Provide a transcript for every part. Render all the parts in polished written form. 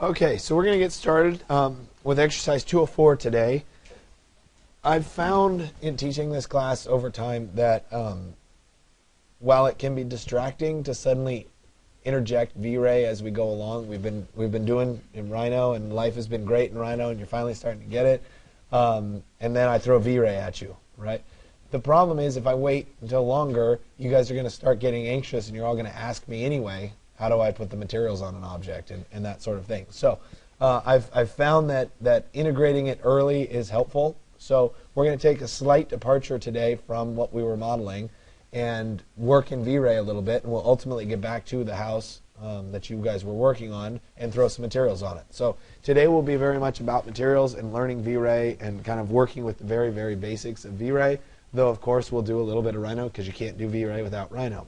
Okay, so we're going to get started with exercise 204 today. I've found in teaching this class over time that while it can be distracting to suddenly interject VRay as we go along, we've been doing in Rhino, and life has been great in Rhino, and you're finally starting to get it, and then I throw VRay at you, right? The problem is if I wait until longer, you guys are going to start getting anxious, and you're all going to ask me anyway, how do I put the materials on an object and that sort of thing. So I've found that integrating it early is helpful. So we're going to take a slight departure today from what we were modeling and work in VRay a little bit, and we'll ultimately get back to the house that you guys were working on and throw some materials on it. So today will be very much about materials and learning VRay and kind of working with the very, very basics of VRay, though of course we'll do a little bit of Rhino because you can't do VRay without Rhino.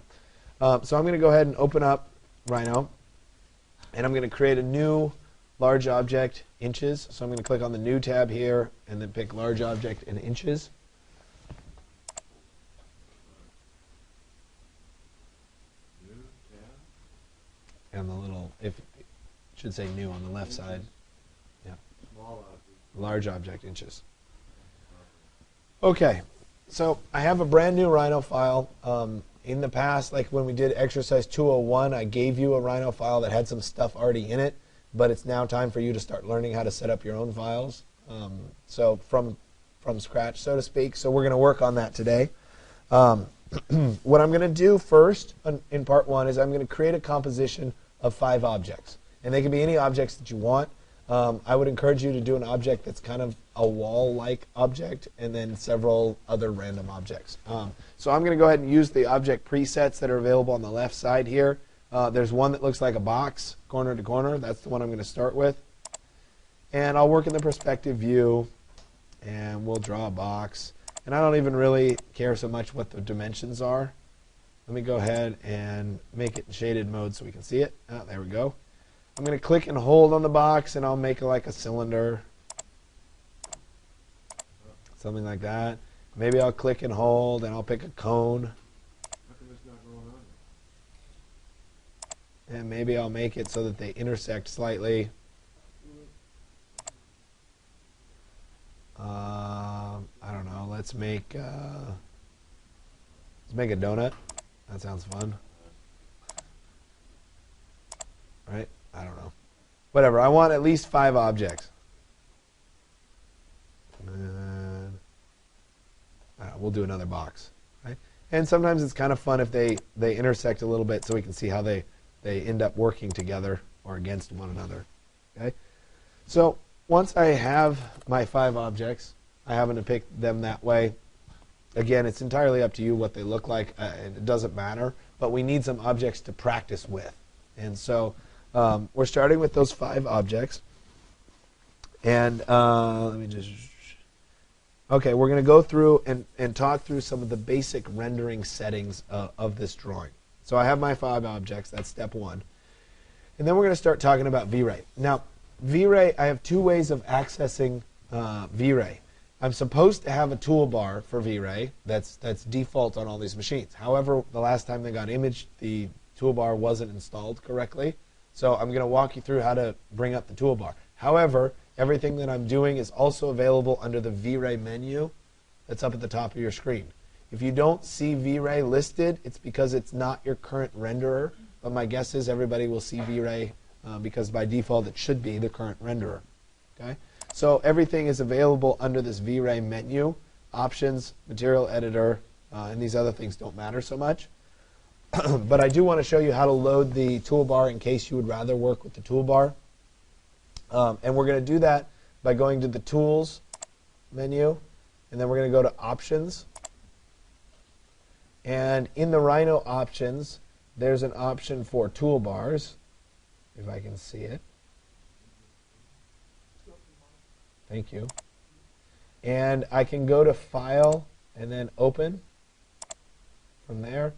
So I'm going to go ahead and open up Rhino, and I'm going to create a new large object, inches. So I'm going to click on the new tab here and then pick large object in inches. And the little, if it should say new on the left side. Yeah. Small object. Large object, inches. Okay, so I have a brand new Rhino file. In the past, like when we did exercise 201, I gave you a Rhino file that had some stuff already in it, but it's now time for you to start learning how to set up your own files. So from scratch, so to speak. So we're going to work on that today. What I'm going to do first in part one is I'm going to create a composition of 5 objects. And they can be any objects that you want. I would encourage you to do an object that's kind of a wall-like object and then several other random objects. So I'm going to go ahead and use the object presets that are available on the left side here. There's one that looks like a box, corner to corner. That's the one I'm going to start with. And I'll work in the perspective view, and we'll draw a box. And I don't even really care so much what the dimensions are. Let me go ahead and make it in shaded mode so we can see it. Oh, there we go. I'm going to click and hold on the box, and I'll make it like a cylinder. Something like that. Maybe I'll click and hold, and I'll pick a cone. How come it's not going on? And maybe I'll make it so that they intersect slightly. I don't know. Let's make a donut. That sounds fun. Right? I don't know. Whatever. I want at least 5 objects. And we'll do another box. Right? And sometimes it's kind of fun if they intersect a little bit so we can see how they end up working together or against one another. Okay? So once I have my 5 objects, I happen to pick them that way. Again, it's entirely up to you what they look like. It doesn't matter. But we need some objects to practice with. And so we're starting with those 5 objects. And let me just... Okay, we're going to go through and talk through some of the basic rendering settings of this drawing. So I have my 5 objects. That's step 1. And then we're going to start talking about VRay. Now, VRay, I have 2 ways of accessing VRay. I'm supposed to have a toolbar for VRay that's default on all these machines. However, the last time they got imaged, the toolbar wasn't installed correctly. So I'm going to walk you through how to bring up the toolbar. However, everything that I'm doing is also available under the VRay menu that's up at the top of your screen. If you don't see VRay listed, it's because it's not your current renderer. But my guess is everybody will see VRay because by default it should be the current renderer. Okay? So everything is available under this VRay menu. Options, material editor, and these other things don't matter so much. But I do want to show you how to load the toolbar in case you would rather work with the toolbar. And we're going to do that by going to the Tools menu, and then we're going to go to Options. And in the Rhino Options, there's an option for toolbars, if I can see it. Thank you. And I can go to File and then Open from there.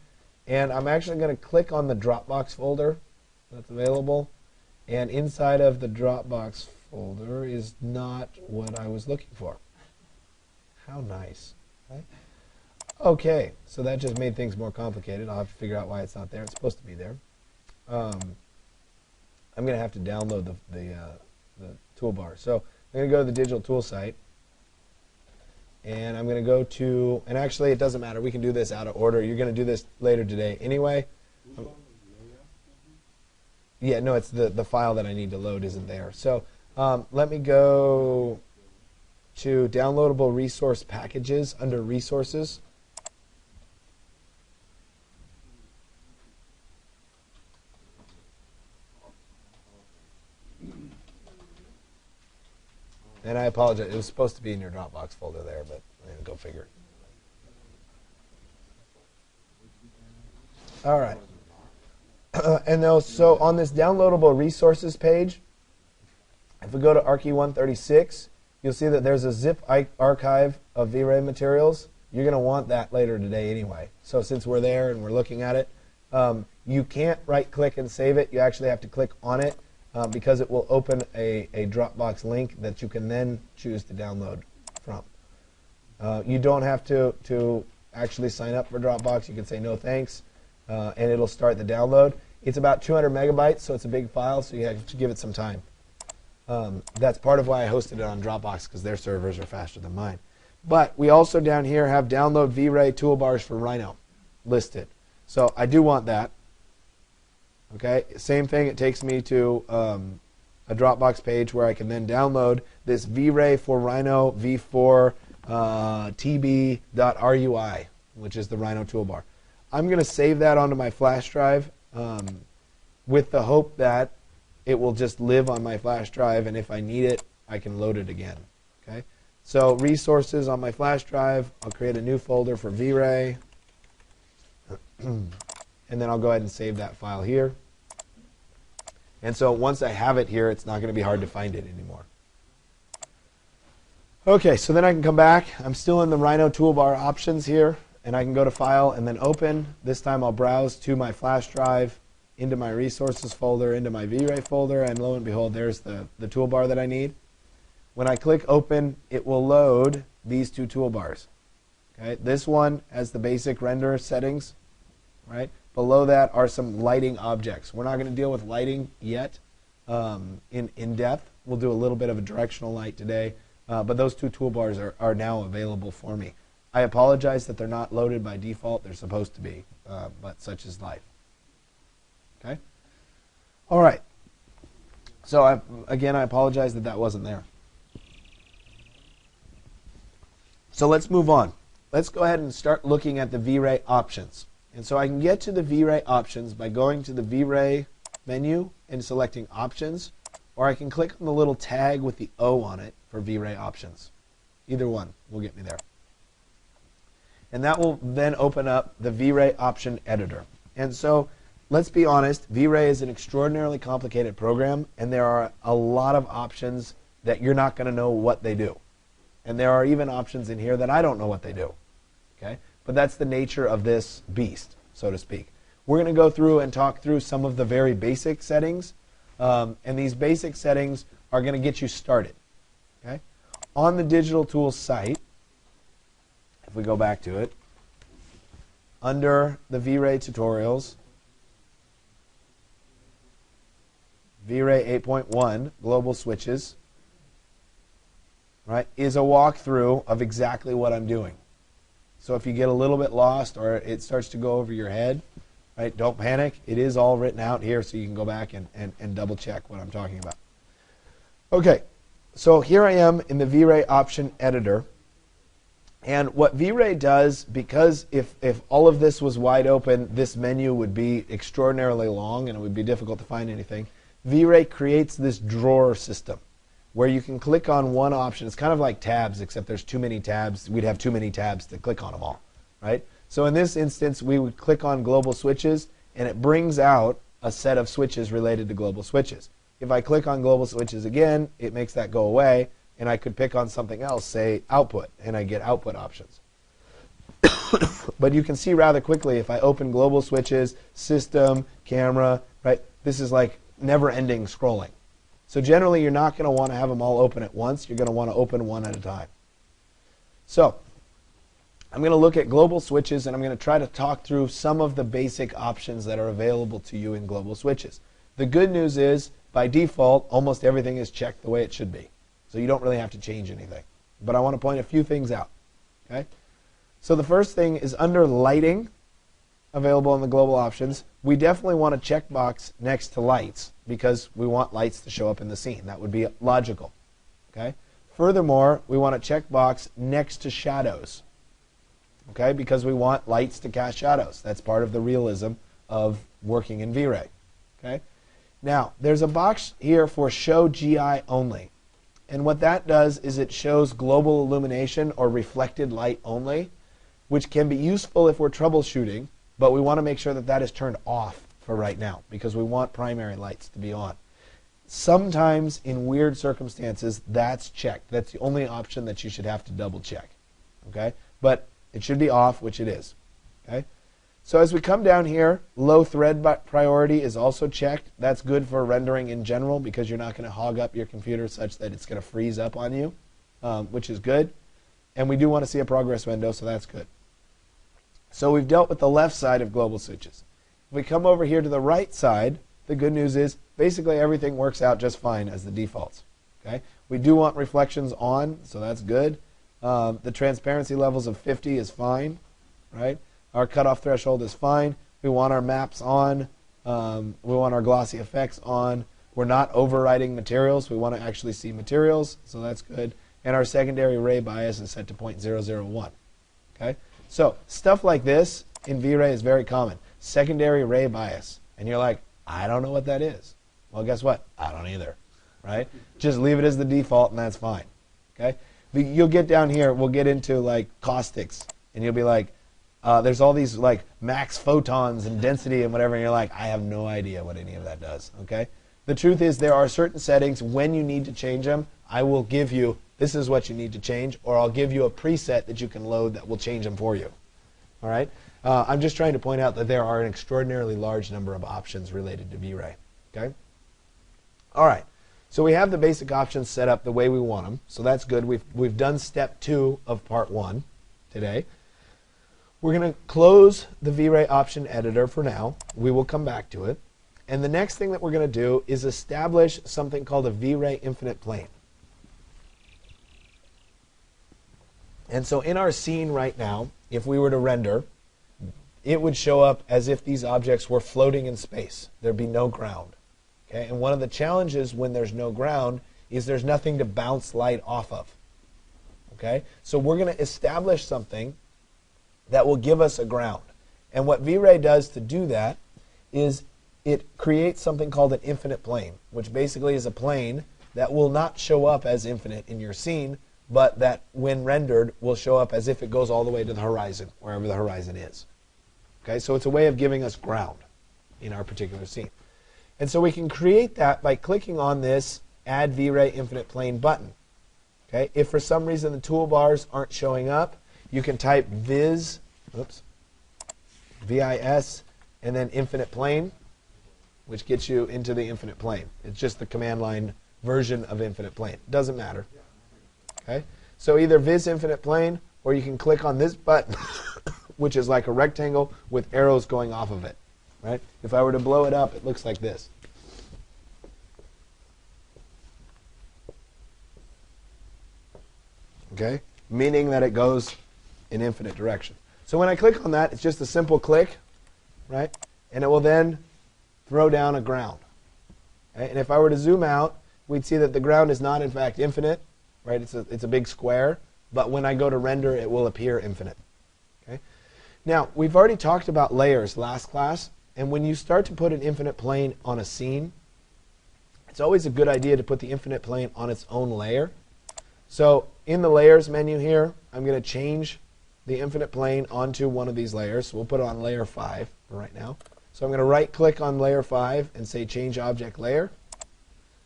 And I'm actually going to click on the Dropbox folder that's available. And inside of the Dropbox folder is not what I was looking for. How nice. Right? Okay, so that just made things more complicated. I'll have to figure out why it's not there. It's supposed to be there. I'm going to have to download the toolbar. So I'm going to go to the digital tool site, and I'm going to go to, and actually it doesn't matter, we can do this out of order. You're going to do this later today anyway. Yeah, no, it's the file that I need to load isn't there. So let me go to downloadable resource packages under resources. And I apologize, it was supposed to be in your Dropbox folder there, but go figure. All right. And so on this downloadable resources page, if we go to ARChy 136, you'll see that there's a zip archive of VRay materials. You're going to want that later today anyway. So since we're there and we're looking at it, you can't right-click and save it. You actually have to click on it because it will open a Dropbox link that you can then choose to download from. You don't have to actually sign up for Dropbox. You can say no thanks, and it'll start the download. It's about 200 megabytes, so it's a big file, so you have to give it some time. That's part of why I hosted it on Dropbox, because their servers are faster than mine. But we also down here have download VRay toolbars for Rhino listed. So I do want that. Okay, same thing, it takes me to a Dropbox page where I can then download this VRay for Rhino v4 tb.rui, which is the Rhino toolbar. I'm going to save that onto my flash drive with the hope that it will just live on my flash drive, and if I need it, I can load it again. Okay, so resources on my flash drive, I'll create a new folder for VRay, and then I'll go ahead and save that file here. And so once I have it here, it's not going to be hard to find it anymore. Okay, so then I can come back. I'm still in the Rhino toolbar options here, and I can go to File and then Open. This time I'll browse to my flash drive, into my resources folder, into my VRay folder, and lo and behold, there's the toolbar that I need. When I click Open, it will load these two toolbars. Okay, this one has the basic render settings, right? Below that are some lighting objects. We're not going to deal with lighting yet in depth. We'll do a little bit of a directional light today, but those two toolbars are now available for me. I apologize that they're not loaded by default. They're supposed to be, but such is life. Okay? All right. So again, I apologize that that wasn't there. So let's move on. Let's go ahead and start looking at the VRay options. And so I can get to the VRay options by going to the VRay menu and selecting options, or I can click on the little tag with the O on it for VRay options. Either one will get me there. And that will then open up the VRay option editor. And so let's be honest, VRay is an extraordinarily complicated program, and there are a lot of options that you're not going to know what they do. And there are even options in here that I don't know what they do. Okay? But that's the nature of this beast, so to speak. We're going to go through and talk through some of the very basic settings, and these basic settings are going to get you started. Okay? On the Digital Tools site, if we go back to it, under the VRay tutorials, VRay 8.1, Global Switches, right, is a walkthrough of exactly what I'm doing. So if you get a little bit lost or it starts to go over your head, right, don't panic. It is all written out here so you can go back and double check what I'm talking about. Okay, so here I am in the VRay option editor. And what VRay does, because if all of this was wide open, this menu would be extraordinarily long and it would be difficult to find anything. VRay creates this drawer system where you can click on one option. It's kind of like tabs, except there's too many tabs. We'd have too many tabs to click on them all, right? So in this instance, we would click on global switches, and it brings out a set of switches related to global switches. If I click on global switches again, it makes that go away, and I could pick on something else, say output, and I get output options. But you can see rather quickly, if I open global switches, system, camera, right, this is like never-ending scrolling. So generally, you're not going to want to have them all open at once. You're going to want to open one at a time. So I'm going to look at global switches, and I'm going to try to talk through some of the basic options that are available to you in global switches. The good news is by default, almost everything is checked the way it should be. So you don't really have to change anything. But I want to point a few things out. Okay? So the first thing is under lighting, available in the global options, we definitely want a checkbox next to lights because we want lights to show up in the scene. That would be logical. Okay? Furthermore, we want a checkbox next to shadows. Okay? Because we want lights to cast shadows. That's part of the realism of working in VRay. Okay? Now, there's a box here for show GI only. And what that does is it shows global illumination or reflected light only, which can be useful if we're troubleshooting, but we want to make sure that that is turned off for right now because we want primary lights to be on. Sometimes in weird circumstances, that's checked. That's the only option that you should have to double check. Okay? But it should be off, which it is. Okay? So as we come down here, low thread priority is also checked. That's good for rendering in general because you're not going to hog up your computer such that it's going to freeze up on you, which is good. And we do want to see a progress window, so that's good. So we've dealt with the left side of global switches. If we come over here to the right side, the good news is basically everything works out just fine as the defaults. Okay? We do want reflections on, so that's good. The transparency levels of 50 is fine, right? Our cutoff threshold is fine. We want our maps on. We want our glossy effects on. We're not overriding materials. We want to actually see materials, so that's good. And our secondary ray bias is set to 0.001. Okay? So stuff like this in VRay is very common. Secondary ray bias. And you're like, I don't know what that is. Well, guess what? I don't either. Right? Just leave it as the default, and that's fine. Okay? You'll get down here. We'll get into like caustics, and you'll be like, there's all these like max photons and density and whatever, and you're like, I have no idea what any of that does. Okay? The truth is there are certain settings when you need to change them. I will give you, this is what you need to change, or I'll give you a preset that you can load that will change them for you. All right? I'm just trying to point out that there are an extraordinarily large number of options related to VRay. Okay? All right. So we have the basic options set up the way we want them. So that's good. We've done step 2 of part 1 today. We're going to close the VRay option editor for now. We will come back to it. And the next thing that we're going to do is establish something called a VRay infinite plane. And so in our scene right now, if we were to render, it would show up as if these objects were floating in space. There'd be no ground. Okay? And one of the challenges when there's no ground is there's nothing to bounce light off of. Okay? So we're going to establish something that will give us a ground. And what VRay does to do that is it creates something called an infinite plane, which basically is a plane that will not show up as infinite in your scene, but that when rendered will show up as if it goes all the way to the horizon, wherever the horizon is. Okay, so it's a way of giving us ground in our particular scene. And so we can create that by clicking on this Add VRay Infinite Plane button. Okay, if for some reason the toolbars aren't showing up, you can type VIS, VIS, and then Infinite Plane, which gets you into the infinite plane. It's just the command line version of infinite plane. Doesn't matter. Okay? So either Viz infinite plane, or you can click on this button, which is like a rectangle with arrows going off of it. Right? If I were to blow it up, it looks like this. Okay? Meaning that it goes in infinite direction. So when I click on that, it's just a simple click, right? And it will then throw down a ground. Okay? And if I were to zoom out, we'd see that the ground is not in fact infinite, right? It's a big square, but when I go to render, it will appear infinite. Okay? Now, we've already talked about layers last class, and when you start to put an infinite plane on a scene, it's always a good idea to put the infinite plane on its own layer. So in the layers menu here, I'm going to change the infinite plane onto one of these layers. So we'll put it on layer 5 for right now. So I'm going to right-click on layer 5 and say Change Object Layer.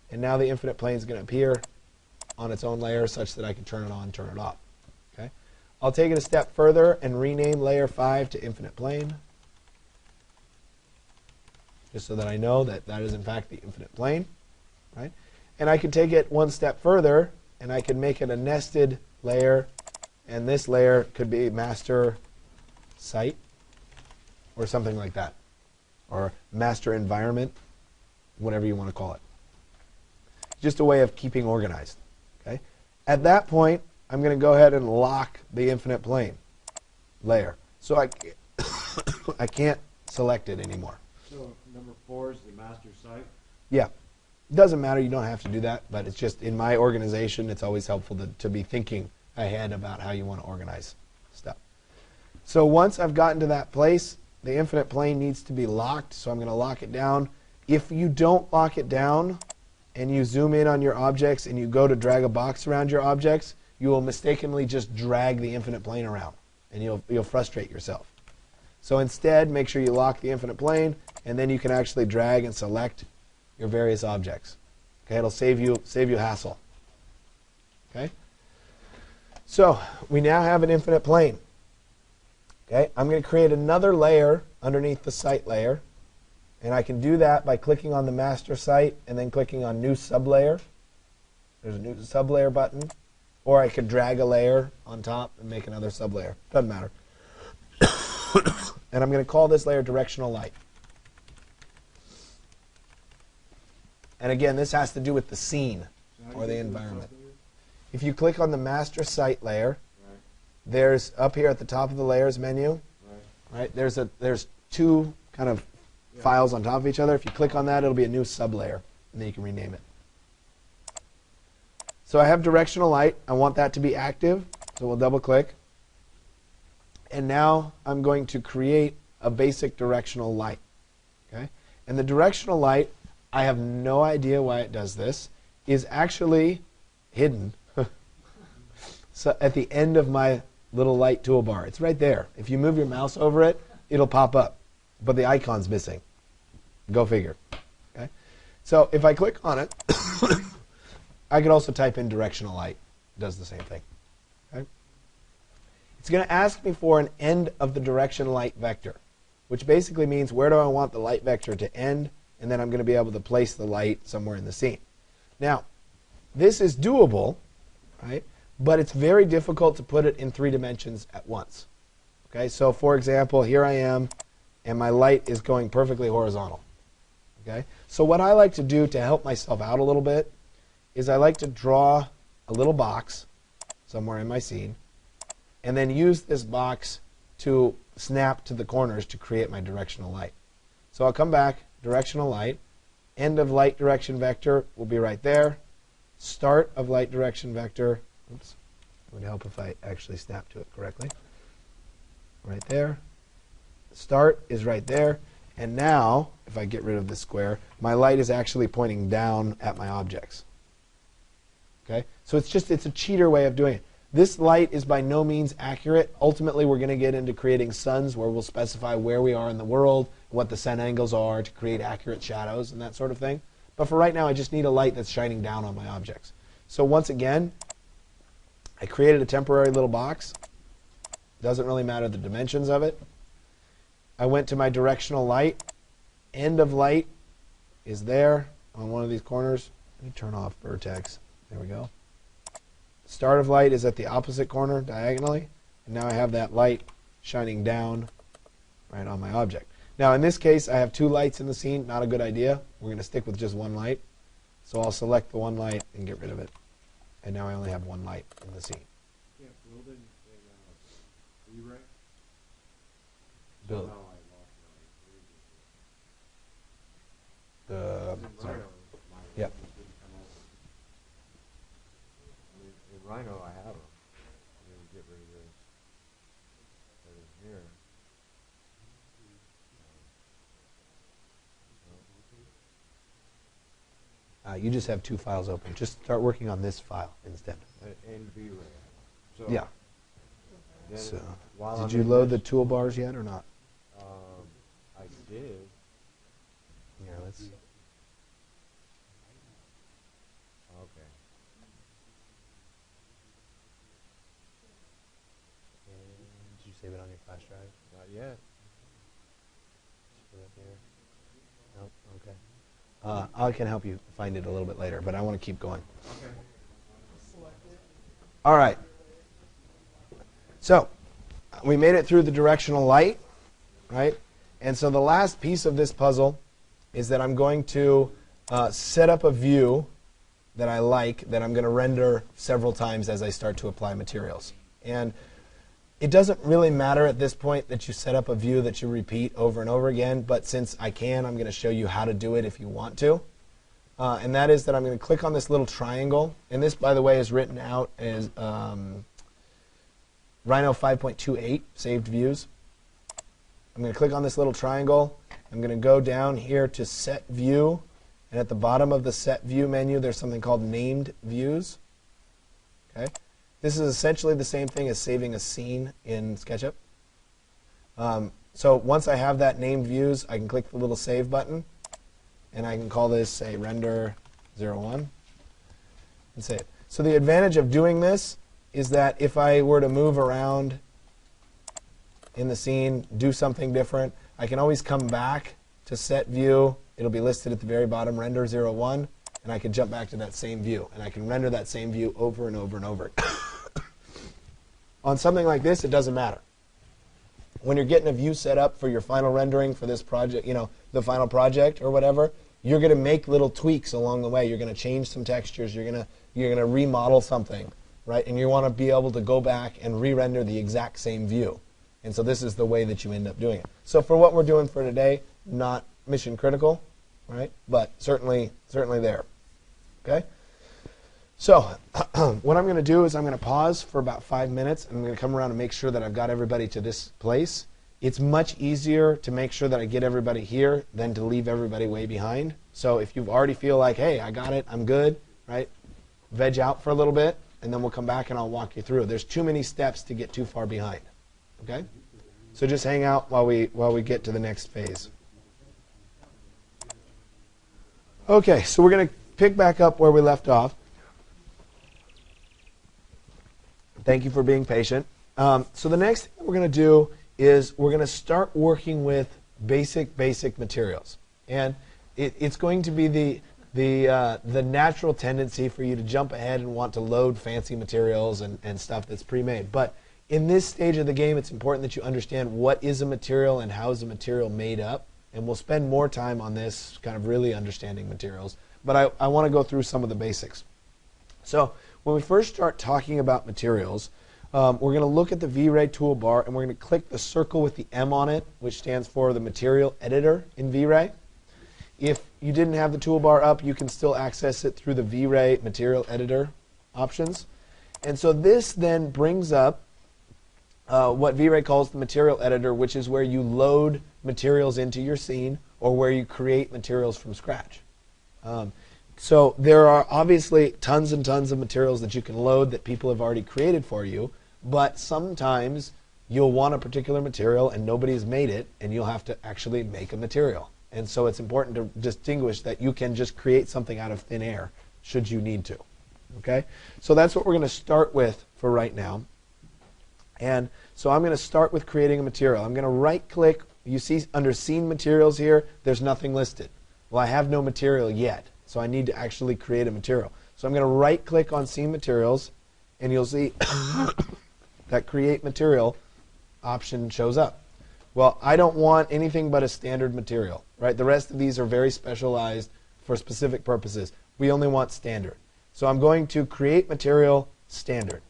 And now the infinite plane is going to appear on its own layer such that I can turn it on, turn it off. Okay? I'll take it a step further and rename layer 5 to Infinite Plane, just so that I know that that is in fact the infinite plane. Right? And I could take it one step further, and I could make it a nested layer, and this layer could be Master Site or something like that, or Master Environment, whatever you want to call it. just a way of keeping organized. Okay? At that point, I'm going to go ahead and lock the infinite plane layer. So I can't select it anymore. So number 4 is the master site. Yeah. It doesn't matter. You don't have to do that. But it's just in my organization, it's always helpful to be thinking ahead about how you want to organize stuff. So once I've gotten to that place, the infinite plane needs to be locked. So I'm going to lock it down. If you don't lock it down and you zoom in on your objects and you go to drag a box around your objects, you will mistakenly just drag the infinite plane around. And you'll frustrate yourself. So instead, make sure you lock the infinite plane, and then you can actually drag and select your various objects. Okay, it'll save you hassle. Okay. So we now have an infinite plane. Okay, I'm going to create another layer underneath the site layer, and I can do that by clicking on the master site and then clicking on new sublayer. There's a new sublayer button, or I could drag a layer on top and make another sublayer. Doesn't matter. And I'm going to call this layer Directional Light. And again, this has to do with the scene or the environment. If you click on the master site layer, there's up here at the top of the layers menu, right? There's two kind of files on top of each other. If you click on that, it'll be a new sublayer, and then you can rename it. So I have Directional Light. I want that to be active, so we'll double click. And now I'm going to create a basic directional light. Okay? And the directional light, I have no idea why it does this, is actually hidden so at the end of my little light toolbar. It's right there. If you move your mouse over it, it'll pop up. But the icon's missing. Go figure. Okay? So if I click on it, I could also type in directional light. It does the same thing. Okay? It's going to ask me for an end of the direction light vector, which basically means where do I want the light vector to end, and then I'm going to be able to place the light somewhere in the scene. Now, this is doable, right? But it's very difficult to put it in 3 dimensions at once. Okay, so for example, here I am, and my light is going perfectly horizontal. Okay, so what I like to do to help myself out a little bit is I like to draw a little box somewhere in my scene, and then use this box to snap to the corners to create my directional light. So I'll come back, directional light, end of light direction vector will be right there, start of light direction vector, oops, it would help if I actually snap to it correctly, right there, start is right there, and now, if I get rid of this square, my light is actually pointing down at my objects. Okay? So it's a cheater way of doing it. This light is by no means accurate. Ultimately, we're going to get into creating suns where we'll specify where we are in the world, what the sun angles are to create accurate shadows and that sort of thing. But for right now, I just need a light that's shining down on my objects. So once again, I created a temporary little box. Doesn't really matter the dimensions of it. I went to my directional light. End of light is there on one of these corners. Let me turn off vertex. There we go. Start of light is at the opposite corner diagonally, and now I have that light shining down right on my object. Now in this case, I have 2 lights in the scene. Not a good idea. We're going to stick with just 1 light. So I'll select the 1 light and get rid of it. And now I only have 1 light in the scene. Yeah, build in VRay. Build. Sorry. Yep. In Rhino, I have them. I'm going to get rid of this. But in here, You just have 2 files open. Just start working on this file instead. and VRay. So Yeah. then So, while did I'm you in load the this, toolbars yet or not? I did. Yeah, let's. Okay. Did you save it on your flash drive? Not yet. Put it up here. Nope. Okay. I can help you find it a little bit later, but I want to keep going. Okay. All right. So we made it through the directional light, right? And so the last piece of this puzzle is that I'm going to set up a view that I like that I'm going to render several times as I start to apply materials. And it doesn't really matter at this point that you set up a view that you repeat over and over again, but since I can, I'm going to show you how to do it if you want to. And that is that I'm going to click on this little triangle. And this, by the way, is written out as Rhino 5.28, saved views. I'm going to click on this little triangle. I'm going to go down here to Set View. And at the bottom of the Set View menu, there's something called Named Views. Okay. This is essentially the same thing as saving a scene in SketchUp. So once I have that named views, I can click the little Save button. And I can call this, say, Render 01. And save. So the advantage of doing this is that if I were to move around in the scene, do something different, I can always come back to Set View. It'll be listed at the very bottom, Render 01. And I can jump back to that same view. And I can render that same view over and over and over. On something like this, it doesn't matter. When you're getting a view set up for your final rendering for this project, the final project or whatever, you're going to make little tweaks along the way. You're going to change some textures. You're going to remodel something, right? And you want to be able to go back and re-render the exact same view. And so this is the way that you end up doing it. So for what we're doing for today, not mission critical, right? But certainly there. Okay? So what I'm going to do is I'm going to pause for about 5 minutes. I'm going to come around and make sure that I've got everybody to this place. It's much easier to make sure that I get everybody here than to leave everybody way behind. So if you already feel like, hey, I got it, I'm good, right? Veg out for a little bit, and then we'll come back and I'll walk you through. There's too many steps to get too far behind. Okay? So just hang out while we get to the next phase. Okay, so we're going to pick back up where we left off. Thank you for being patient. So the next thing we're going to do is we're going to start working with basic materials. And it's going to be the natural tendency for you to jump ahead and want to load fancy materials and stuff that's pre-made. But in this stage of the game, it's important that you understand what is a material and how is a material made up. And we'll spend more time on this, kind of really understanding materials. But I want to go through some of the basics. So when we first start talking about materials, we're going to look at the VRay Tool Bar, and we're going to click the circle with the M on it, which stands for the Material Editor in VRay. If you didn't have the toolbar up, you can still access it through the VRay Material Editor options. And so this then brings up what VRay calls the Material Editor, which is where you load materials into your scene or where you create materials from scratch. So there are obviously tons and tons of materials that you can load that people have already created for you, but sometimes you'll want a particular material and nobody's made it, and you'll have to actually make a material. And so it's important to distinguish that you can just create something out of thin air should you need to. Okay? So that's what we're going to start with for right now. And so I'm going to start with creating a material. I'm going to right-click. You see under Scene Materials here, there's nothing listed. Well, I have no material yet, so I need to actually create a material. So I'm going to right-click on Scene Materials, and you'll see that Create Material option shows up. Well, I don't want anything but a standard material, right? The rest of these are very specialized for specific purposes. We only want standard. So I'm going to Create Material Standard.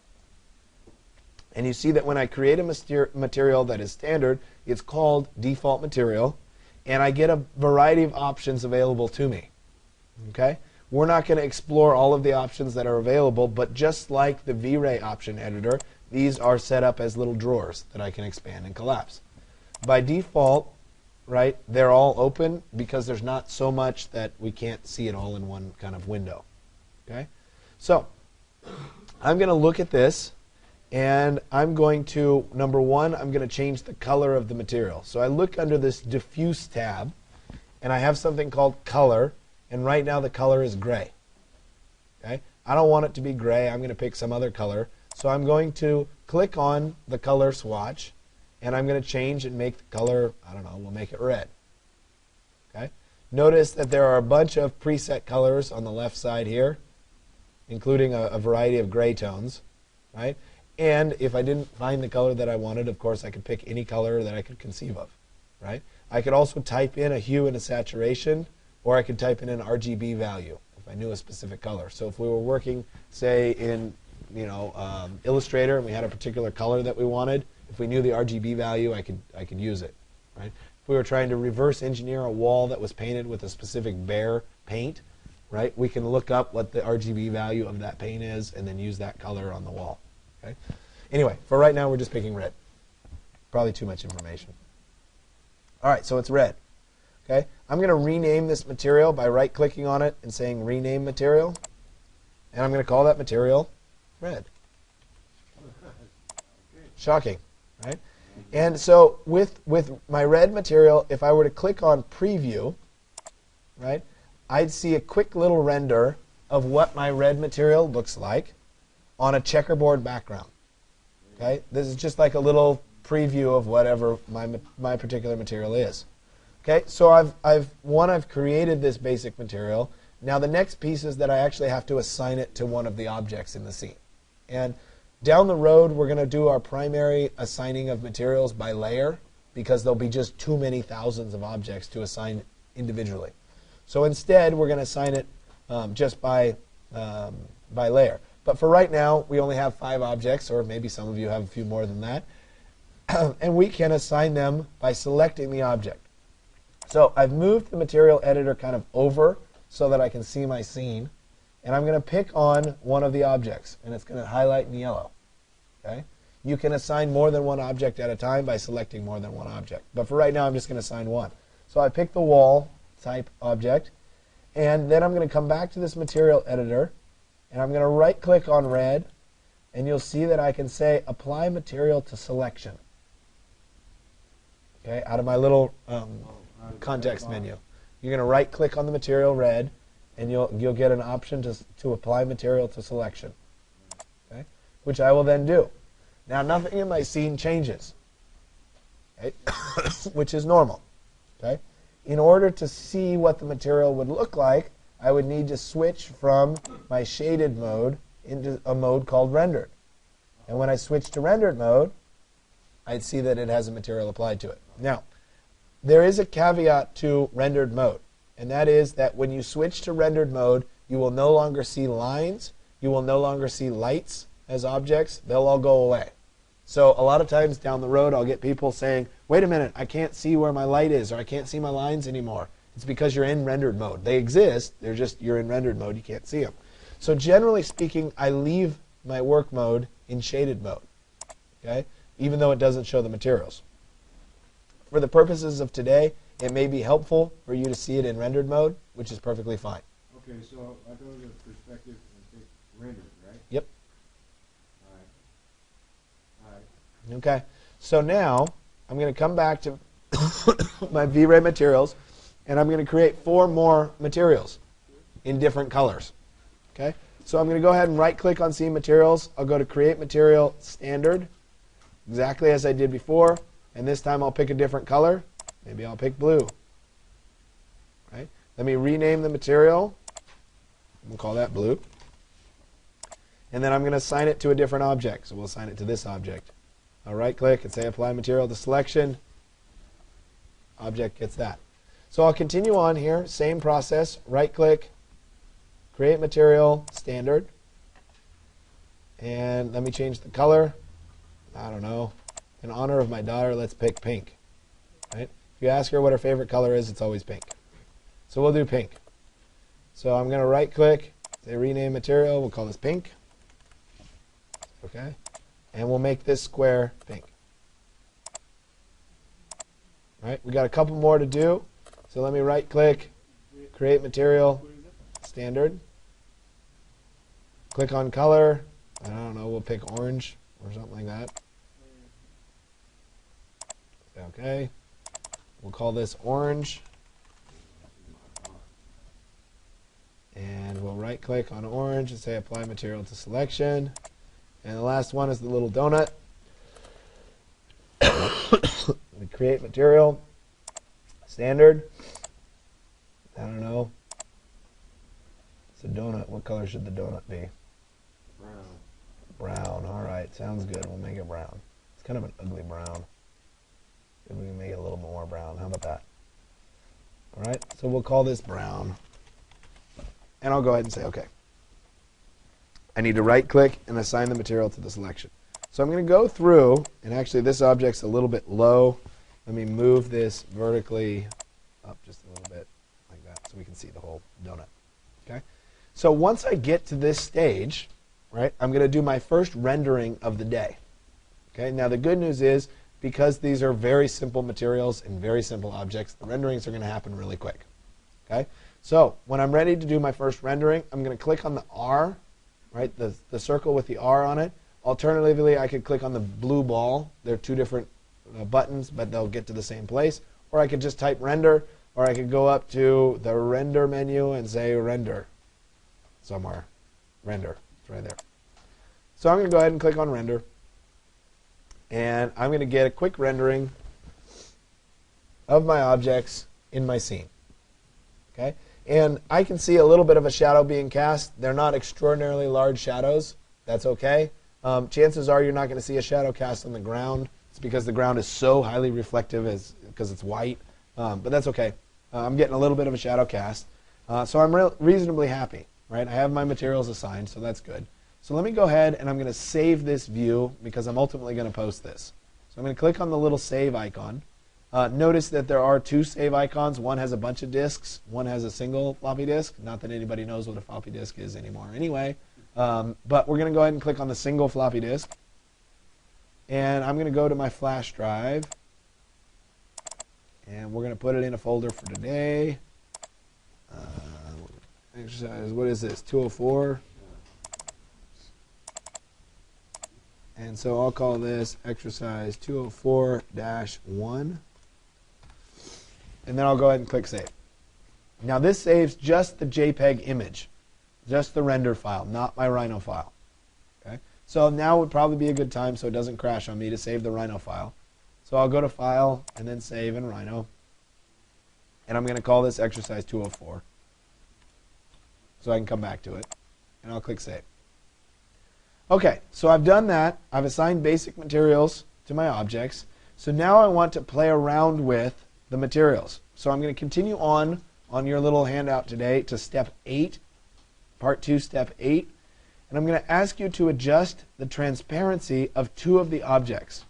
And you see that when I create a material that is standard, it's called Default Material, and I get a variety of options available to me. Okay? We're not going to explore all of the options that are available, but just like the VRay option editor, these are set up as little drawers that I can expand and collapse. By default, right, they're all open because there's not so much that we can't see it all in one kind of window. Okay? So I'm going to look at this, and I'm going to, number one, I'm going to change the color of the material. So I look under this Diffuse tab, and I have something called Color, and right now the color is gray. Okay? I don't want it to be gray. I'm going to pick some other color. So I'm going to click on the color swatch, and I'm going to change and make the color, I don't know, we'll make it red. Okay? Notice that there are a bunch of preset colors on the left side here, including a variety of gray tones. Right? And if I didn't find the color that I wanted, of course, I could pick any color that I could conceive of. Right? I could also type in a hue and a saturation, or I could type in an RGB value if if I knew a specific color. So if we were working, say, in Illustrator, and we had a particular color that we wanted, if we knew the RGB value, I could use it. Right? If we were trying to reverse engineer a wall that was painted with a specific bare paint, right, we can look up what the RGB value of that paint is and then use that color on the wall. Okay? Anyway, for right now, we're just picking red. Probably too much information. All right, so it's red. Okay? I'm going to rename this material by right-clicking on it and saying Rename Material. And I'm going to call that material red. Shocking, right? And so with my red material, if I were to click on Preview, right, I'd see a quick little render of what my red material looks like on a checkerboard background. Okay? This is just like a little preview of whatever my particular material is. Okay? So I've created this basic material. Now the next piece is that I actually have to assign it to one of the objects in the scene. And down the road, we're going to do our primary assigning of materials by layer because there'll be just too many thousands of objects to assign individually. So instead, we're going to assign it just by layer. But for right now, we only have 5 objects, or maybe some of you have a few more than that. And we can assign them by selecting the object. So I've moved the material editor kind of over so that I can see my scene. And I'm going to pick on one of the objects, and it's going to highlight in yellow. Okay? You can assign more than one object at a time by selecting more than one object. But for right now, I'm just going to assign one. So I pick the wall type object, and then I'm going to come back to this material editor, and I'm going to right-click on red, and you'll see that I can say Apply Material to Selection. Okay? Out of my little context menu. You're going to right-click on the material red, and you'll get an option to apply material to selection, okay? Which I will then do. Now, nothing in my scene changes, okay? Which is normal. Okay? In order to see what the material would look like, I would need to switch from my shaded mode into a mode called rendered. And when I switch to rendered mode, I'd see that it has a material applied to it. Now, there is a caveat to rendered mode. And that is that when you switch to rendered mode, you will no longer see lines. You will no longer see lights as objects. They'll all go away. So a lot of times down the road, I'll get people saying, wait a minute, I can't see where my light is, or I can't see my lines anymore. It's because you're in rendered mode. They exist. They're just, you're in rendered mode. You can't see them. So generally speaking, I leave my work mode in shaded mode, okay? Even though it doesn't show the materials. For the purposes of today, it may be helpful for you to see it in rendered mode, which is perfectly fine. Okay, so I go to the perspective and pick rendered, right? Yep. All right. Okay. So now I'm going to come back to my VRay materials, and I'm going to create 4 more materials in different colors. Okay. So I'm going to go ahead and right-click on Scene Materials. I'll go to Create Material Standard, exactly as I did before, and this time I'll pick a different color. Maybe I'll pick blue. Right? Let me rename the material. We'll call that blue. And then I'm going to assign it to a different object. So we'll assign it to this object. I'll right-click and say Apply Material to Selection. Object gets that. So I'll continue on here. Same process. Right-click, Create Material, Standard. And let me change the color. I don't know. In honor of my daughter, let's pick pink. Right? If you ask her what her favorite color is, it's always pink. So we'll do pink. So I'm going to right-click, say Rename Material. We'll call this pink. Okay? And we'll make this square pink. Right? We got a couple more to do. So let me right-click, Create Material, Standard. Click on Color. I don't know, we'll pick orange or something like that. Okay. We'll call this orange. And we'll right-click on orange and say Apply Material to Selection. And the last one is the little donut. We create material. Standard. I don't know. It's a donut. What color should the donut be? Brown. Brown. All right. Sounds good. We'll make it brown. It's kind of an ugly brown. Maybe we can make it a little more brown. How about that? All right. So we'll call this brown. and I'll go ahead and say OK. I need to right-click and assign the material to the selection. So I'm going to go through, and actually this object's a little bit low. Let me move this vertically up just a little bit like that so we can see the whole donut. Okay? So once I get to this stage, right, I'm going to do my first rendering of the day. Okay? Now the good news is, because these are very simple materials and very simple objects, the renderings are going to happen really quick. Okay? So when I'm ready to do my first rendering, I'm going to click on the R, right, the circle with the R on it. Alternatively, I could click on the blue ball. They're two different buttons, but they'll get to the same place. Or I could just type render, or I could go up to the render menu and say render somewhere. Render. It's right there. So I'm going to go ahead and click on render. And I'm going to get a quick rendering of my objects in my scene. Okay? And I can see a little bit of a shadow being cast. They're not extraordinarily large shadows. That's okay. Chances are you're not going to see a shadow cast on the ground. It's because the ground is so highly reflective because it's white. But that's okay. I'm getting a little bit of a shadow cast. So I'm reasonably happy. Right? I have my materials assigned, so that's good. So let me go ahead and I'm going to save this view because I'm ultimately going to post this. So I'm going to click on the little save icon. Notice that there are two save icons. One has a bunch of disks. One has a single floppy disk. Not that anybody knows what a floppy disk is anymore anyway. But we're going to go ahead and click on the single floppy disk. And I'm going to go to my flash drive. And we're going to put it in a folder for today. Exercise, what is this? 204. And so I'll call this exercise 204-1. And then I'll go ahead and click save. Now this saves just the JPEG image, just the render file, not my Rhino file. Okay? So now would probably be a good time so it doesn't crash on me to save the Rhino file. So I'll go to File and then Save in Rhino. And I'm going to call this exercise 204. So I can come back to it. And I'll click Save. Okay, so I've done that. I've assigned basic materials to my objects. So now I want to play around with the materials. So I'm going to continue on your little handout today to step 8, part 2, step 8. And I'm going to ask you to adjust the transparency of 2 of the objects.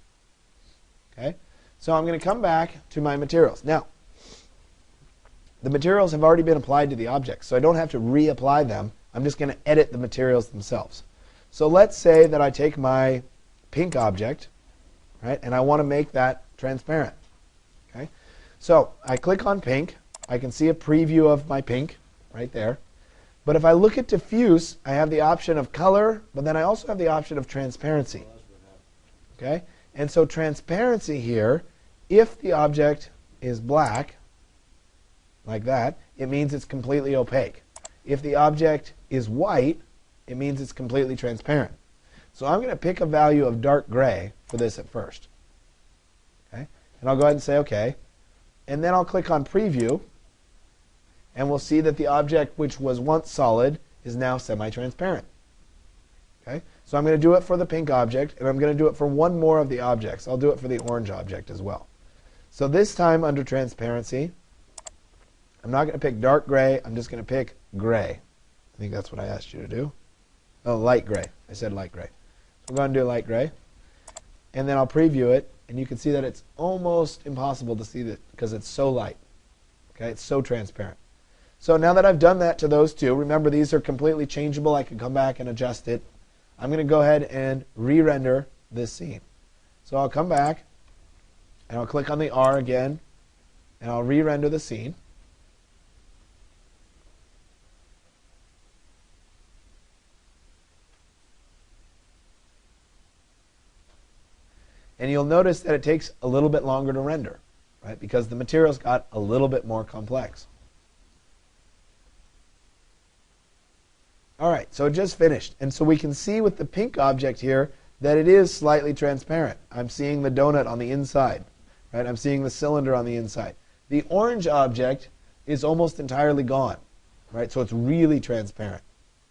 Okay, so I'm going to come back to my materials. Now, the materials have already been applied to the objects, so I don't have to reapply them. I'm just going to edit the materials themselves. So let's say that I take my pink object, right, and I want to make that transparent. Okay, so I click on pink. I can see a preview of my pink right there. But if I look at diffuse, I have the option of color, but then I also have the option of transparency. Okay, and so transparency here, if the object is black, like that, it means it's completely opaque. If the object is white, it means it's completely transparent. So I'm going to pick a value of dark gray for this at first. Okay? And I'll go ahead and say OK. And then I'll click on Preview. And we'll see that the object which was once solid is now semi-transparent. Okay? So I'm going to do it for the pink object, and I'm going to do it for one more of the objects. I'll do it for the orange object as well. So this time under Transparency, I'm not going to pick dark gray. I'm just going to pick gray. I think that's what I asked you to do. Oh, light gray. I said light gray. So I'm going to do light gray. And then I'll preview it. And you can see that it's almost impossible to see that because it's so light. Okay, it's so transparent. So now that I've done that to those 2, remember these are completely changeable. I can come back and adjust it. I'm going to go ahead and re-render this scene. So I'll come back and I'll click on the R again. And I'll re-render the scene. And you'll notice that it takes a little bit longer to render, right? Because the materials got a little bit more complex. All right, so it just finished. And so we can see with the pink object here that it is slightly transparent. I'm seeing the donut on the inside, right? I'm seeing the cylinder on the inside. The orange object is almost entirely gone, right? So it's really transparent,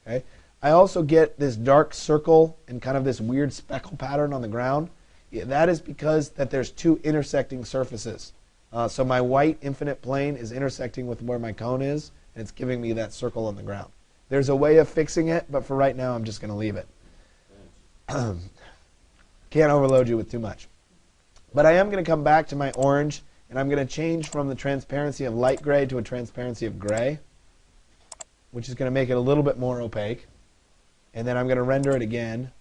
okay? I also get this dark circle and kind of this weird speckle pattern on the ground. That is because that there's 2 intersecting surfaces. So my white infinite plane is intersecting with where my cone is, and it's giving me that circle on the ground. There's a way of fixing it, but for right now, I'm just going to leave it. Can't overload you with too much. But I am going to come back to my orange, and I'm going to change from the transparency of light gray to a transparency of gray, which is going to make it a little bit more opaque. And then I'm going to render it again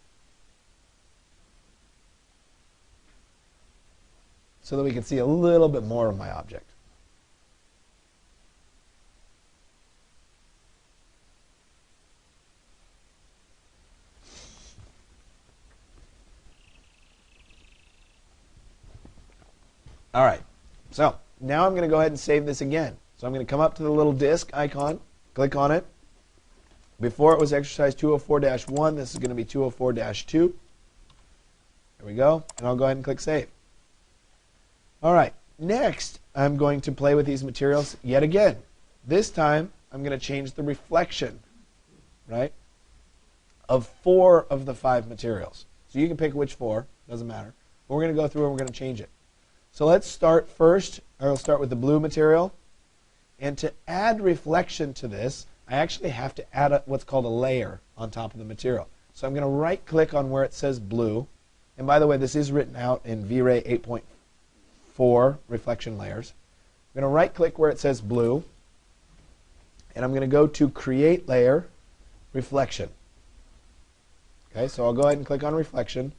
so that we can see a little bit more of my object. All right, so now I'm going to go ahead and save this again. So I'm going to come up to the little disk icon, click on it. Before it was exercise 204-1, this is going to be 204-2. There we go, and I'll go ahead and click Save. All right, next I'm going to play with these materials yet again. This time I'm going to change the reflection, right, of 4 of the 5 materials. So you can pick which 4, doesn't matter. But we're going to go through and we're going to change it. So let's start first. I'll start with the blue material. And to add reflection to this, I actually have to add what's called a layer on top of the material. So I'm going to right-click on where it says blue. And by the way, this is written out in VRay 8.4 reflection layers. I'm going to right-click where it says blue. And I'm going to go to Create Layer, Reflection. Okay, so I'll go ahead and click on Reflection.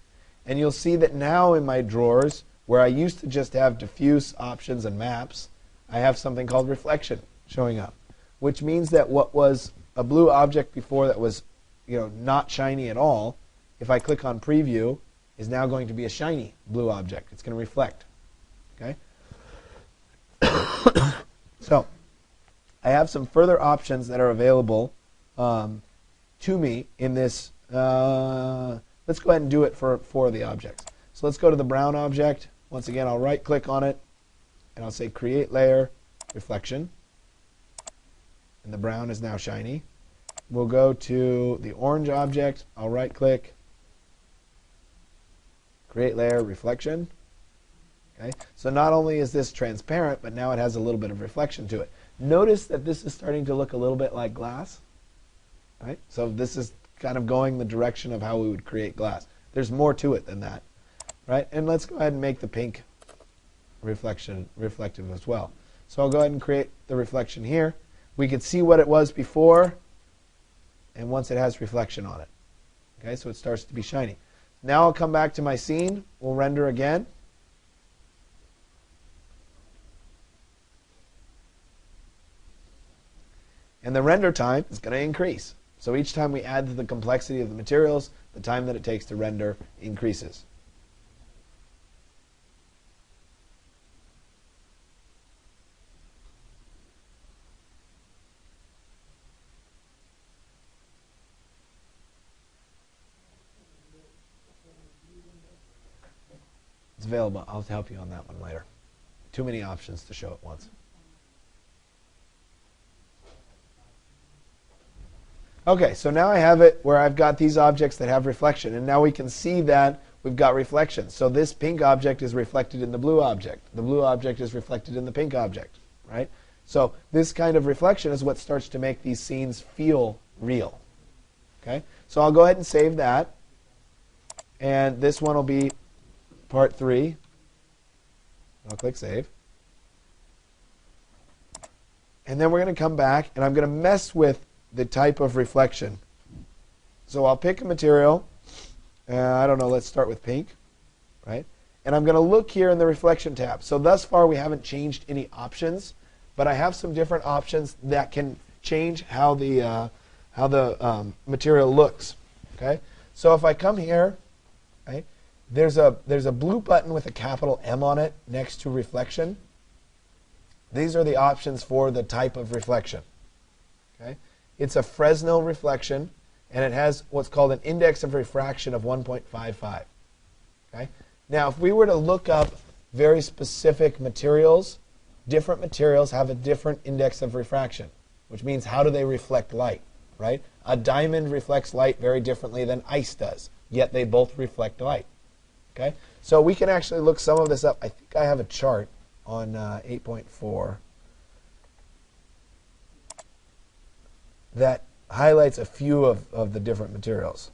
And you'll see that now in my drawers, where I used to just have diffuse, options, and maps, I have something called reflection showing up, which means that what was a blue object before that was, not shiny at all, if I click on preview, is now going to be a shiny blue object. It's going to reflect. Okay? So I have some further options that are available to me in this. Let's go ahead and do it for 4 of the objects. So let's go to the brown object. Once again, I'll right-click on it, and I'll say Create Layer, Reflection. And the brown is now shiny. We'll go to the orange object. I'll right-click, Create Layer, Reflection. Okay? So not only is this transparent, but now it has a little bit of reflection to it. Notice that this is starting to look a little bit like glass. Right? So this is kind of going the direction of how we would create glass. There's more to it than that. Right? And let's go ahead and make the pink reflective as well. So I'll go ahead and create the reflection here. We can see what it was before, and once it has reflection on it. Okay, so it starts to be shiny. Now I'll come back to my scene. We'll render again. And the render time is going to increase. So each time we add to the complexity of the materials, the time that it takes to render increases. It's available. I'll help you on that one later. Too many options to show at once. Okay, so now I have it where I've got these objects that have reflection. And now we can see that we've got reflection. So this pink object is reflected in the blue object. The blue object is reflected in the pink object. Right? So this kind of reflection is what starts to make these scenes feel real. Okay? So I'll go ahead and save that. And this one will be Part 3. I'll click Save. And then we're going to come back, and I'm going to mess with the type of reflection. So I'll pick a material. I don't know, let's start with pink. Right? And I'm going to look here in the Reflection tab. So thus far, we haven't changed any options, but I have some different options that can change how the material looks. Okay? So if I come here, right, there's a blue button with a capital M on it next to reflection. These are the options for the type of reflection. Okay? It's a Fresnel reflection, and it has what's called an index of refraction of 1.55. Okay? Now, if we were to look up very specific materials, different materials have a different index of refraction, which means how do they reflect light, right? A diamond reflects light very differently than ice does, yet they both reflect light. Okay? So we can actually look some of this up. I think I have a chart on 8.4 that highlights a few of the different materials.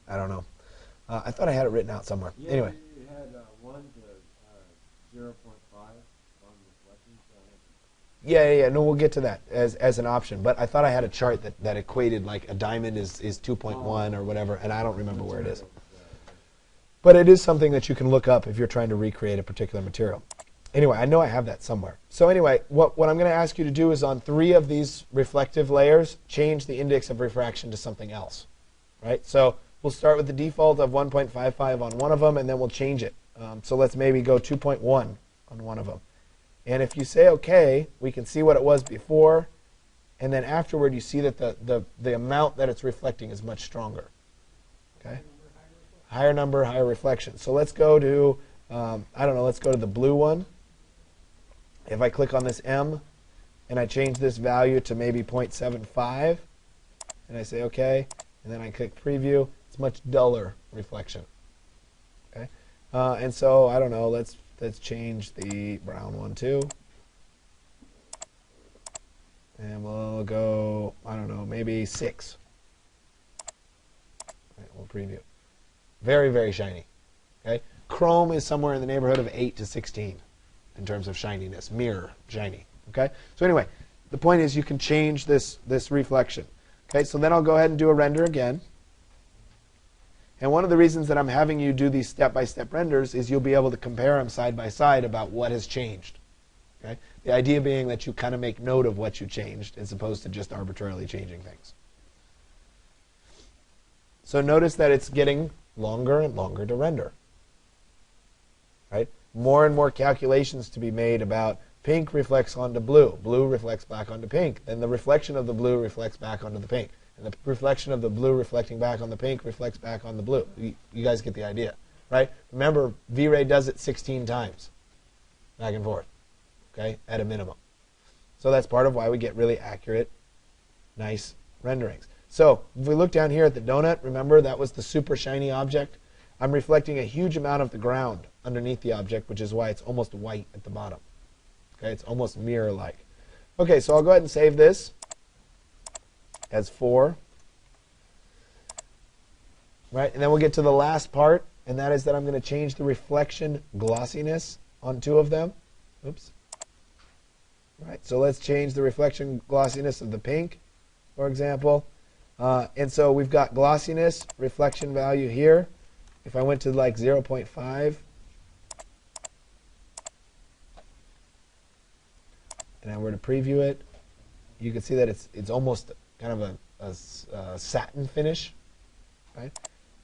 I don't know. I thought I had it written out somewhere. Yeah, Anyway. you had 1 to 0.5 on reflection. Yeah. No, we'll get to that as an option. But I thought I had a chart that equated like a diamond is 2.1 or whatever, and I don't remember where it is. But it is something that you can look up if you're trying to recreate a particular material. Anyway, I know I have that somewhere. So anyway, what I'm going to ask you to do is on 3 of these reflective layers, change the index of refraction to something else. Right? So we'll start with the default of 1.55 on one of them, and then we'll change it. So let's maybe go 2.1 on one of them. And if you say OK, we can see what it was before. And then afterward, you see that the amount that it's reflecting is much stronger. Okay? Higher number, higher reflection. So let's go to, I don't know, let's go to the blue one. If I click on this M, and I change this value to maybe 0.75, and I say OK, and then I click preview, it's much duller reflection. Okay, and so I don't know. Let's change the brown one too, and we'll go. I don't know, maybe 6. Right, we'll preview. Very, very shiny. Okay, chrome is somewhere in the neighborhood of 8 to 16 in terms of shininess. Mirror shiny. Okay, so anyway, the point is you can change this reflection. Okay, so then I'll go ahead and do a render again. And one of the reasons that I'm having you do these step-by-step renders is you'll be able to compare them side by side about what has changed. Okay? The idea being that you kind of make note of what you changed as opposed to just arbitrarily changing things. So notice that it's getting longer and longer to render. Right? More and more calculations to be made about pink reflects onto blue. Blue reflects back onto pink. Then the reflection of the blue reflects back onto the pink. And the reflection of the blue reflecting back on the pink reflects back on the blue. You guys get the idea, right? Remember, VRay does it 16 times, back and forth, okay, at a minimum. So that's part of why we get really accurate, nice renderings. So if we look down here at the donut, remember that was the super shiny object? I'm reflecting a huge amount of the ground underneath the object, which is why it's almost white at the bottom. Okay, it's almost mirror-like. Okay, so I'll go ahead and save this as 4. Right, and then we'll get to the last part, and that is that I'm going to change the reflection glossiness on 2 of them. Oops. Right, so let's change the reflection glossiness of the pink, for example. And so we've got glossiness, reflection value here. If I went to like 0.5, and I were to preview it, you can see that it's almost kind of a satin finish, right?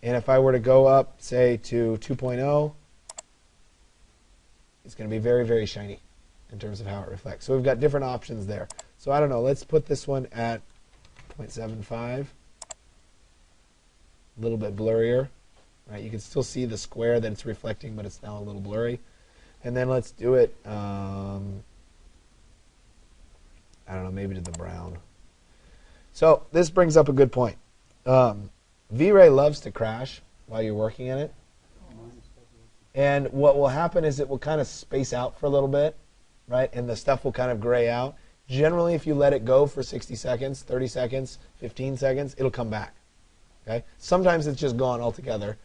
And if I were to go up, say, to 2.0, it's going to be very, very shiny in terms of how it reflects. So we've got different options there. So I don't know. Let's put this one at 0.75, a little bit blurrier. Right? You can still see the square that it's reflecting, but it's now a little blurry. And then let's do it, I don't know, maybe to the brown. So this brings up a good point. VRay loves to crash while you're working in it. And what will happen is it will kind of space out for a little bit, right? And the stuff will kind of gray out. Generally, if you let it go for 60 seconds, 30 seconds, 15 seconds, it'll come back. Okay? Sometimes it's just gone altogether.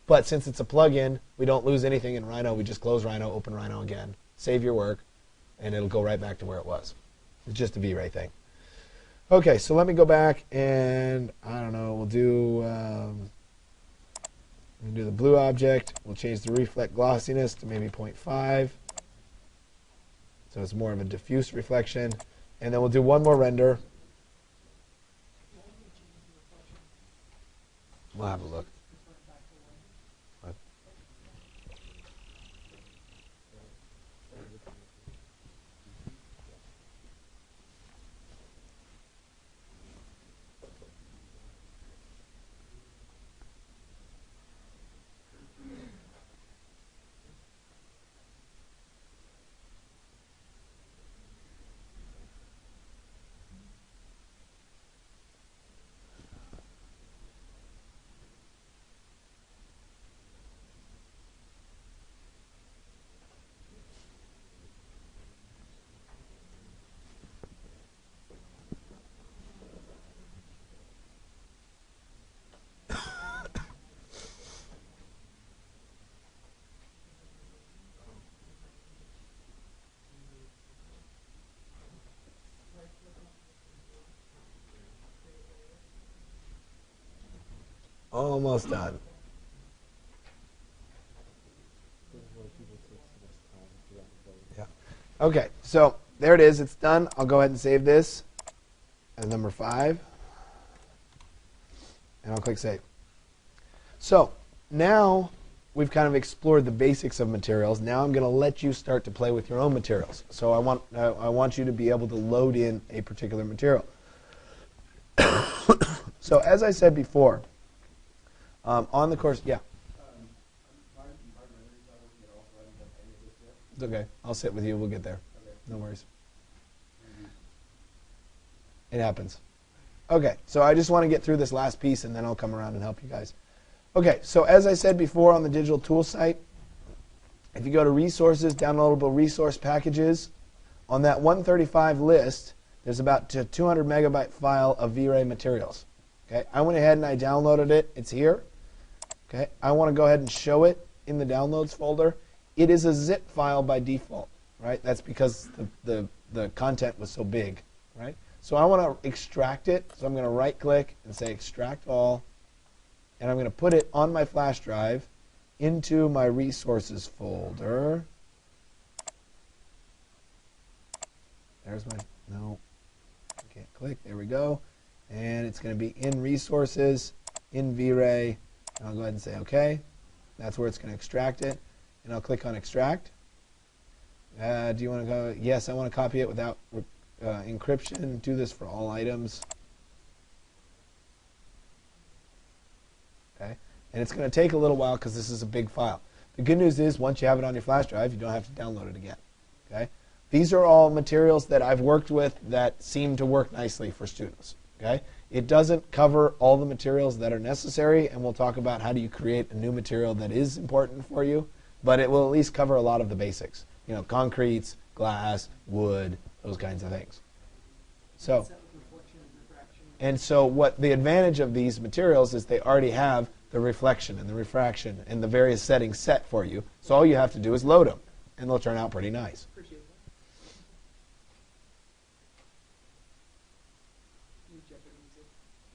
But since it's a plug-in, we don't lose anything in Rhino. We just close Rhino, open Rhino again, save your work, and it'll go right back to where it was. It's just a VRay thing. Okay, so let me go back and, I don't know, we'll do the blue object. We'll change the reflect glossiness to maybe 0.5. So it's more of a diffuse reflection. And then we'll do one more render. We'll have a look. almost done. Yeah. Okay, so there it is. It's done. I'll go ahead and save this as number 5. And I'll click Save. So now we've kind of explored the basics of materials. Now I'm going to let you start to play with your own materials. So I want you to be able to load in a particular material. So as I said before, on the course, yeah. It's okay. I'll sit with you. We'll get there. No worries. It happens. Okay, so I just want to get through this last piece, and then I'll come around and help you guys. Okay, so as I said before on the digital tool site, if you go to Resources, Downloadable Resource Packages, on that 135 list, there's about a 200 megabyte file of VRay materials. Okay, I went ahead and I downloaded it. It's here. Okay, I want to go ahead and show it in the Downloads folder. It is a zip file by default, right? That's because the content was so big, right? So I want to extract it. So I'm going to right-click and say Extract All. And I'm going to put it on my flash drive into my Resources folder. There's my, no, I can't click. There we go. And it's going to be in Resources, in VRay. And I'll go ahead and say OK. That's where it's going to extract it. And I'll click on Extract. Do you want to go? Yes, I want to copy it without encryption. Do this for all items. Okay, and it's going to take a little while because this is a big file. The good news is once you have it on your flash drive, you don't have to download it again. Okay, these are all materials that I've worked with that seem to work nicely for students. Okay, it doesn't cover all the materials that are necessary, and we'll talk about how do you create a new material that is important for you, but it will at least cover a lot of the basics. You know, concretes, glass, wood, those kinds of things. So, and so what the advantage of these materials is they already have the reflection and the refraction and the various settings set for you. So all you have to do is load them, and they'll turn out pretty nice.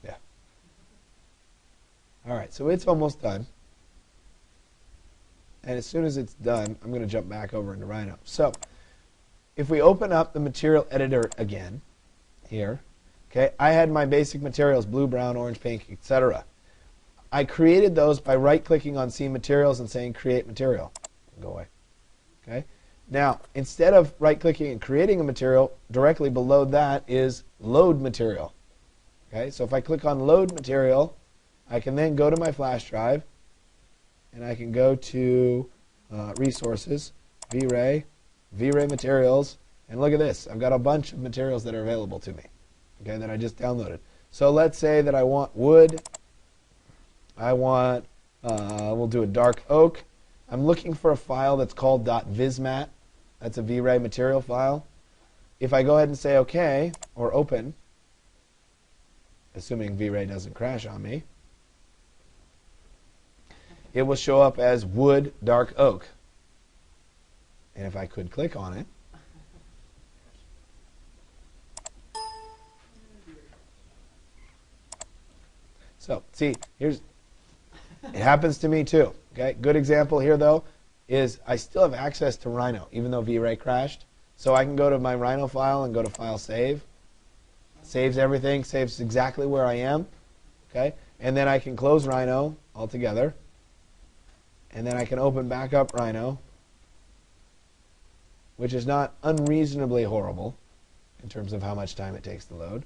Yeah. All right, so it's almost done. And as soon as it's done, I'm going to jump back over into Rhino. So if we open up the material editor again here, okay, I had my basic materials, blue, brown, orange, pink, etc. I created those by right-clicking on See Materials and saying Create Material. Go away. Okay. Now, instead of right-clicking and creating a material, directly below that is Load Material. Okay, so if I click on Load Material, I can then go to my flash drive, and I can go to Resources, VRay, VRay Materials, and look at this. I've got a bunch of materials that are available to me, okay, that I just downloaded. So let's say that I want wood. I want, we'll do a dark oak. I'm looking for a file that's called .vismat. That's a VRay material file. If I go ahead and say OK, or open, assuming VRay doesn't crash on me, it will show up as wood dark oak. And if I could click on it, so see, here's, it happens to me too. Okay, good example here though is I still have access to Rhino even though VRay crashed. So I can go to my Rhino file and go to File Save. Saves everything, saves exactly where I am. Okay, and then I can close Rhino altogether. And then I can open back up Rhino, which is not unreasonably horrible in terms of how much time it takes to load.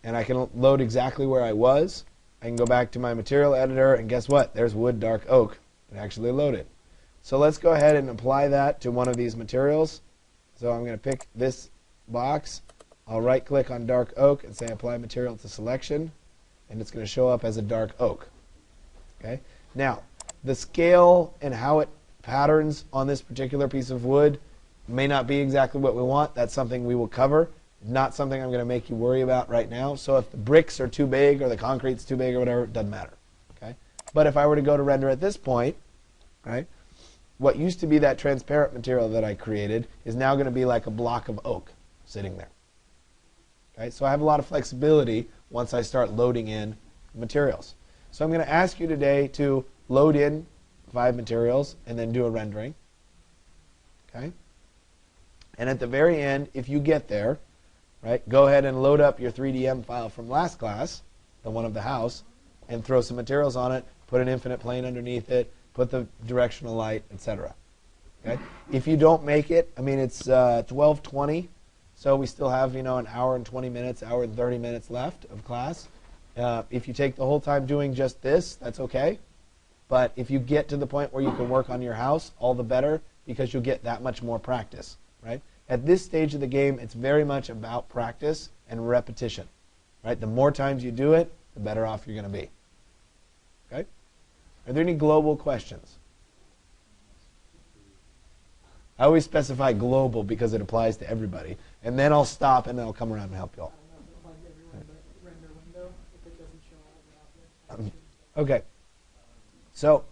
And I can load exactly where I was. I can go back to my material editor, and guess what? There's wood dark oak. It actually loaded. So let's go ahead and apply that to one of these materials. So I'm going to pick this box. I'll right-click on dark oak and say Apply Material to Selection, and it's going to show up as a dark oak. Okay. Now, the scale and how it patterns on this particular piece of wood may not be exactly what we want. That's something we will cover. Not something I'm going to make you worry about right now. So if the bricks are too big or the concrete's too big or whatever, it doesn't matter. Okay. But if I were to go to render at this point, right, what used to be that transparent material that I created is now going to be like a block of oak sitting there. Okay? So I have a lot of flexibility once I start loading in materials. So I'm going to ask you today to load in 5 materials and then do a rendering. Okay? And at the very end, if you get there, right, go ahead and load up your 3DM file from last class, the one of the house, and throw some materials on it, put an infinite plane underneath it, put the directional light, etc. Okay? If you don't make it, I mean, it's 12:20, so we still have, an hour and 20 minutes, hour and 30 minutes left of class. If you take the whole time doing just this, that's okay. But if you get to the point where you can work on your house, all the better, because you'll get that much more practice, right? At this stage of the game, it's very much about practice and repetition, right? The more times you do it, the better off you're going to be. Okay? Are there any global questions? I always specify global because it applies to everybody. And then I'll stop and then I'll come around and help you all. Okay. So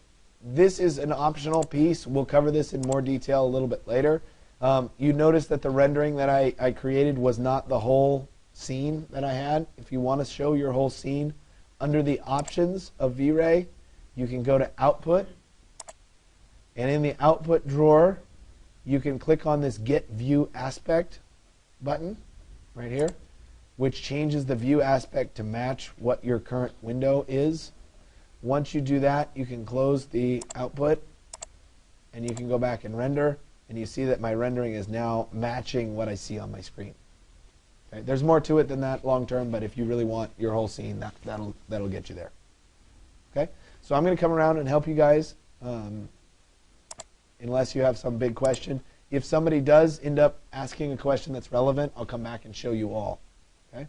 this is an optional piece. We'll cover this in more detail a little bit later. You notice that the rendering that I created was not the whole scene that I had. If you want to show your whole scene, under the options of VRay, you can go to Output. And in the Output drawer, you can click on this Get View Aspect button right here, which changes the view aspect to match what your current window is. Once you do that, you can close the output, and you can go back and render, and you see that my rendering is now matching what I see on my screen. Okay? There's more to it than that long term, but if you really want your whole scene, that'll get you there. Okay? So I'm going to come around and help you guys, unless you have some big question. If somebody does end up asking a question that's relevant, I'll come back and show you all. Okay?